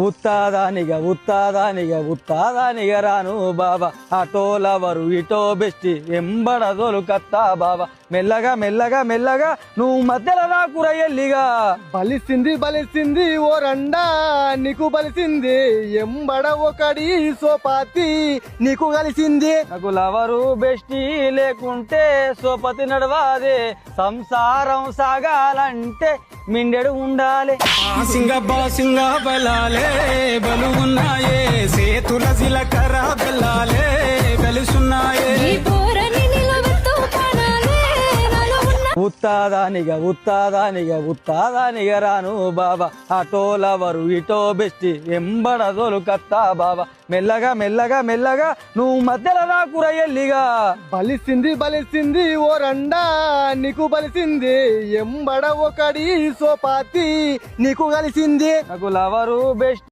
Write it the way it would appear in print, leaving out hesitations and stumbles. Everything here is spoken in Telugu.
ఉత్తాదానిగా రాను బాబా అటోలవరు ఇటో బెస్టి ఎంబడదోలు కత్తా బాబా మెల్లగా మెల్లగా మెల్లగా నువ్వు మధ్యలో రాకుర ఎల్లిగా బలిసింది ఓ రండా నీకు బలిసింది ఎంబడ ఒకడి సోపాతి నీకు కలిసింది నాకు లవరు బెస్టి లేకుంటే సోపతి నడవాదే సంసారం సాగాలంటే మిండెడు ఉండాలి సింగ బలాలే బలు ఉన్నాయే సేతుల జిలకర బెల్లాలే వెలుసున్నాయే ఉత్తాదానిగా రాను బాబా అటోలవరు ఇటో బెస్టి ఎంబడదోలు కత్తా బాబా మెల్లగా మెల్లగా మెల్లగా నువ్వు మధ్యలో రాకుర ఎల్లిగా బలిసింది ఓ రండా నీకు బలిసింది ఎంబడ ఒకడి సోపాతి నీకు కలిసింది నాకు లవరు బెస్ట్